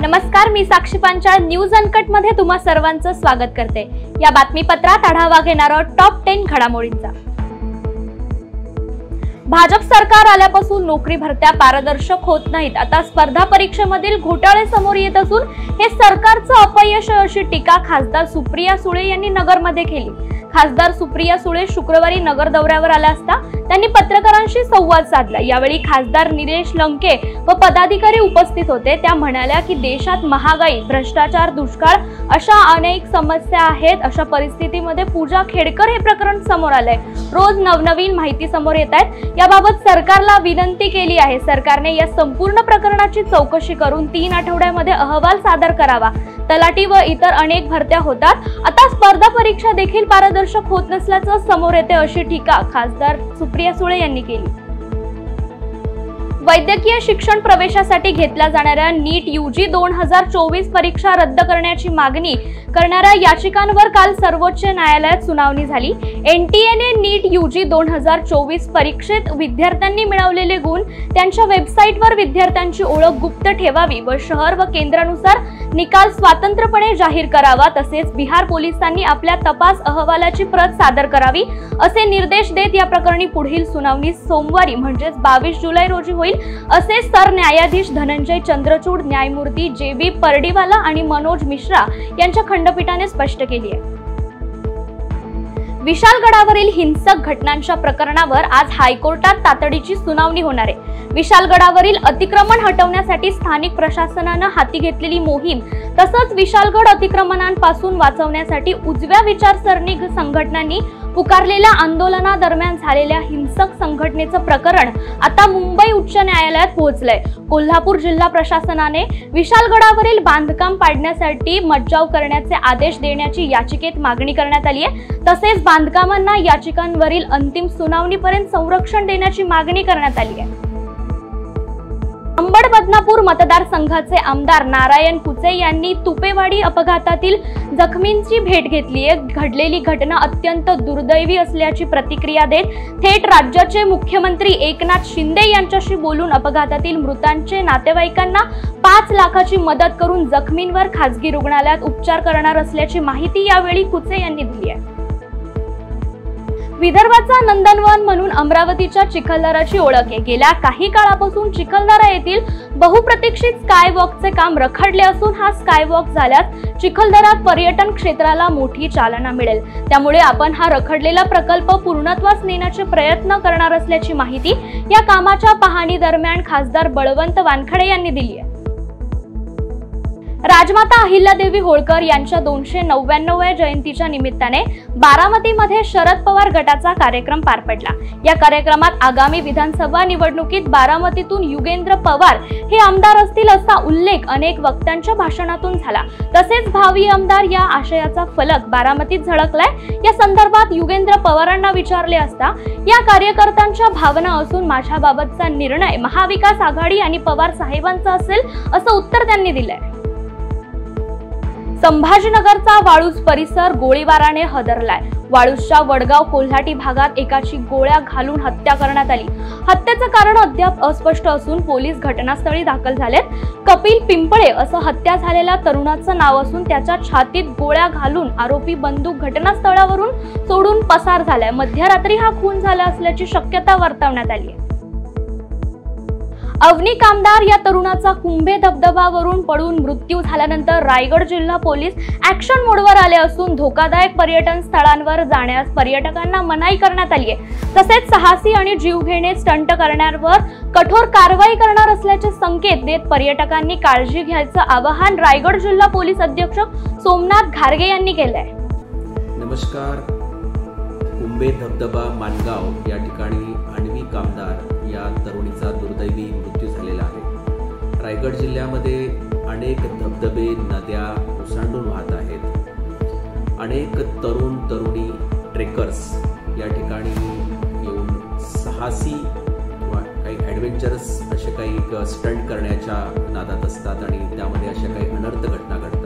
नमस्कार, मी साक्षी Panchal news uncut मध्ये तुम्हा सर्वांचं स्वागत करते। या बातमीपत्रात आढावा घेणार आहोत टॉप 10 घडामोडींचा। भाजप सरकार आल्यापासून नोकरी भरत्या पारदर्शक होत नाहीत। आता स्पर्धा परीक्षेमधील घोटाळे समोर येत असून हे सरकारचं अपयश अशी टीका खासदार सुप्रिया सुळे यांनी नगरमध्ये केली। खासदार सुप्रिया सुळे शुक्रवारी नगर दौऱ्यावर आल्या असता त्यांनी पत्रकारांशी संवाद साधला। यावेळी खासदार निलेश लंके व पदाधिकारी उपस्थित होते। त्या म्हणाल्या की देशात महागाई, भ्रष्टाचार, दुष्काळ अशा अनेक समस्या आहेत। अशा परिस्थितीमध्ये पूजा खेडकर हे प्रकरण समोर आलंय। रोज नवनवीन माहिती समोर येत आहे। याबाबत सरकारला विनंती केली आहे। सरकारने या संपूर्ण प्रकरणाची चौकशी करून 3 आठवड्यामध्ये अहवाल सादर करावा। तलाठी व इतर अनेक भरत्या होतात, आता स्पर्धा परीक्षा देखील पारदर्शक होत नसल्याचं समोर येते अशी टीका खासदार सुप्रिया सुळे यांनी केली। वैद्यकीय शिक्षण प्रवेशासाठी घेतल्या जाणाऱ्या नीट यूजी 2024 परीक्षा रद्द करण्याची मागणी करणाऱ्या याचिकांवर काल सर्वोच्च न्यायालयात सुनावणी झाली। एनटीएने नीट यूजी 2024 परीक्षेत विद्यार्थ्यांनी मिळवलेले गुण, त्यांच्या वेबसाईटवर विद्यार्थ्यांची ओळख गुप्त ठेवावी व शहर व केंद्रानुसार निकाल स्वतंत्रपणे जाहीर करावा। तसेच बिहार पोलिसांनी आपल्या तपास अहवालाची प्रत सादर करावी असे निर्देश देत या प्रकरणी पुढील सुनावणी सोमवारी म्हणजे 22 जुलै रोजी होईल असे सरन्यायाधीश धनंजय चंद्रचूड, न्यायमूर्ती जे.बी. परडीवाला आणि मनोज मिश्रा यांच्या खंडपीठाने स्पष्ट केली आहे। विशालगडावरील हिंसक घटनांच्या प्रकरणावर आज हायकोर्टात तातडीची सुनावणी होणार आहे। विशालगडावरील अतिक्रमण हटवण्यासाठी स्थानिक प्रशासनाने हाती घेतलेली मोहीम तसंच विशालगड अतिक्रमणांपासून वाचवण्यासाठी उजव्या विचारसरणी संघटनांनी पुकारलेल्या आंदोलनादरम्यान झालेल्या हिंसक संघटनेचं प्रकरण आता मुंबई उच्च न्यायालयात पोहोचलंय। कोल्हापूर जिल्हा प्रशासनाने विशालगडावरील बांधकाम पाडण्यासाठी मज्जाव करण्याचे आदेश देण्याची याचिकेत मागणी करण्यात आली आहे। तसेच बांधकामांना याचिकांवरील अंतिम सुनावणीपर्यंत संरक्षण देण्याची मागणी करण्यात आली आहे। अंबड बदनापूर मतदारसंघाचे आमदार नारायण कुचे यांनी तुपेवाडी अपघातातील जखमींची भेट घेतली आहे। घडलेली घटना अत्यंत दुर्दैवी असल्याची प्रतिक्रिया देत थेट राज्याचे मुख्यमंत्री एकनाथ शिंदे यांच्याशी बोलून अपघातातील मृतांचे नातेवाईकांना 5 लाखाची मदत करून जखमींवर खासगी रुग्णालयात उपचार करणार असल्याची माहिती यावेळी कुचे यांनी दिली आहे। विदर्भाचा नंदनवन म्हणून अमरावतीच्या चिखलदराची ओळख आहे। गेल्या काही काळापासून चिखलदरा येथील बहुप्रतीक्षित स्कायवॉकचे काम रखडले असून हा स्कायवॉक झाल्यास चिखलदरात पर्यटन क्षेत्राला मोठी चालना मिळेल। त्यामुळे आपण हा रखडलेला प्रकल्प पूर्णत्वास नेण्याचे प्रयत्न करणार असल्याची माहिती या कामाच्या पाहणी दरम्यान खासदार बळवंत वानखडे यांनी दिली आहे। राजमाता अहिल्यादेवी होळकर यांच्या 299व्या जयंतीच्या निमित्ताने बारामतीमध्ये शरद पवार गटाचा कार्यक्रम पार पडला। या कार्यक्रमात आगामी विधानसभा निवडणुकीत बारामतीतून युगेंद्र पवार हे आमदार असतील असा उल्लेख अनेक वक्त्यांच्या भाषणातून झाला। तसेच भावी आमदार या आशयाचा फलक बारामतीत झळकलाय। या संदर्भात युगेंद्र पवारांना विचारले असता या कार्यकर्त्यांच्या भावना असून माझ्याबाबतचा निर्णय महाविकास आघाडी आणि पवार साहेबांचा असेल असं उत्तर त्यांनी दिलंय। संभाजीनगरचा वाळूज परिसर गोळीबाराने हादरलाय। वाळूजच्या वडगाव कोल्हाटी भागात एकाची गोळ्या घालून हत्या करण्यात आली। हत्येचं कारण अद्याप अस्पष्ट असून पोलीस घटनास्थळी दाखल झालेत। कपिल पिंपळे असं हत्या झालेल्या तरुणाचं नाव असून त्याच्या छातीत गोळ्या घालून आरोपी बंदूक घटनास्थळावरून सोडून पसार झालाय। मध्यरात्री हा खून झाला असल्याची शक्यता वर्तवण्यात आली आहे। अवनी कामदार या तरुणाचा कुंभे धबधबावरून पडून मृत्यू झाल्यानंतर रायगड जिल्हा पोलीस ऍक्शन मोडवर आले असून धोकादायक पर्यटन स्थळांवर जाण्यास पर्यटकांना मनाई करण्यात आली आहे। तसेच साहसी आणि जीवघेणे स्टंट करणाऱ्यांवर कठोर कारवाई करणार असल्याचे संकेत देत पर्यटकांनी काळजी घ्यायचं आवाहन रायगड जिल्हा पोलीस अधीक्षक सोमनाथ घारगे यांनी केलंय। नमस्कार। कुंभे धबधबा मानगाव या ठिकाणी अन्वी कामदार या तरुणीचा दुर्दैवी मृत्यू झालेला आहे। रायगड जिल्ह्यामध्ये अनेक धबधबे, नद्या ओसंडून वाहत आहेत। अनेक तरुण तरुणी ट्रेकर्स या ठिकाणी येऊन साहसी किंवा काही ॲडव्हेंचरस असे काही स्टंट करण्याच्या नादात असतात आणि त्यामध्ये अशा काही अनर्थ घटना घडतात।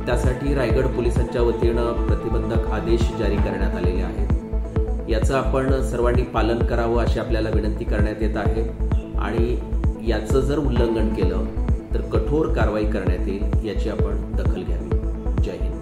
त्यासाठी रायगड पोलिसांच्या वतीनं प्रतिबंधक आदेश जारी करण्यात आलेले आहेत। याचं आपण सर्वांनी पालन करावं अशी आपल्याला विनंती करण्यात येत आहे। आणि याचं जर उल्लंघन केलं तर कठोर कारवाई करण्यात येईल याची आपण दखल घ्यावी. जय हिंद.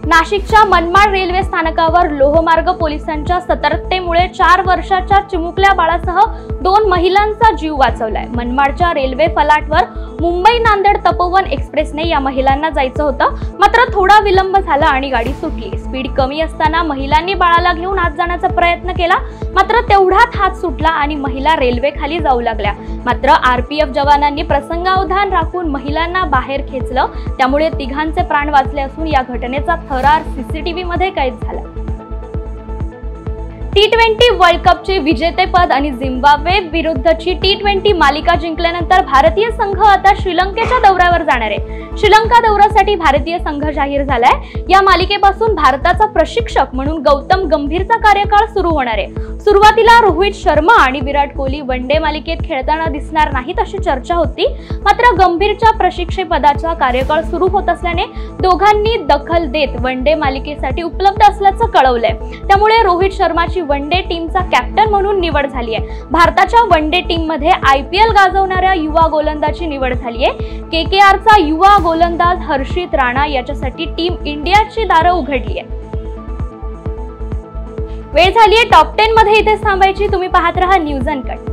नाशिकच्या मनमाड रेल्वे स्थानकावर लोहमार्ग पोलिसांच्या सतर्कतेमुळे 4 वर्षाच्या चिमुकल्या बाळासह 2 महिलांचा जीव वाचवलाय. मनमाडच्या रेल्वे फलाटवर मुंबई नांदेड तपोवन एक्सप्रेसने या महिलांना जायचं होतं, मात्र थोडा विलंब झाला आणि गाडी सुटली. स्पीड कमी असताना महिलांनी बाळाला घेऊन आत जाण्याचा प्रयत्न केला, मात्र तेवढ्यात हात सुटला आणि महिला रेल्वे खाली जाऊ लागल्या. मात्र आरपीएफ जवानांनी प्रसंगावधान राखून महिलांना बाहेर खेचलं, त्यामुळे तिघांचे प्राण वाचले असून या घटनेचा थरार सीसीटीव्ही मध्ये कैद झाला. T20 वर्ल्ड कपचे विजेतेपद आणि झिम्बाब्वे विरुद्धची T20 मालिका जिंकल्यानंतर भारतीय संघ आता श्रीलंकेच्या दौऱ्यावर जाणार आहे. श्रीलंका दौऱ्यासाठी भारतीय संघ जाहीर झालाय. या मालिकेपासून भारताचा प्रशिक्षक म्हणून गौतम गंभीरचा कार्यकाळ सुरू होणार आहे. सुरुवातीला रोहित शर्मा आणि विराट कोहली वनडे मालिकेत खेळताना दिसणार नाहीत अशी चर्चा होती, मात्र गंभीरच्या प्रशिक्षकपदाचा कार्यकाळ सुरू होत असल्याने दोघांनी दखल देत वनडे मालिकेसाठी उपलब्ध असल्याचं कळवलंय. त्यामुळे रोहित शर्माची वनडे टीमचा कॅप्टन म्हणून निवड झाली आहे. भारताच्या वनडे टीम मध्ये IPL गाजवणाऱ्या युवा गोलंदाजी निवड झाली आहे. KKRचा युवा गोलंदाज हर्षित राणा याच्यासाठी टीम इंडियाची दारं उघडली आहे. वेळ झालीये टॉप 10 मध्ये इथे थांबायची. तुम्ही पाहत रहा न्यूज अनकट.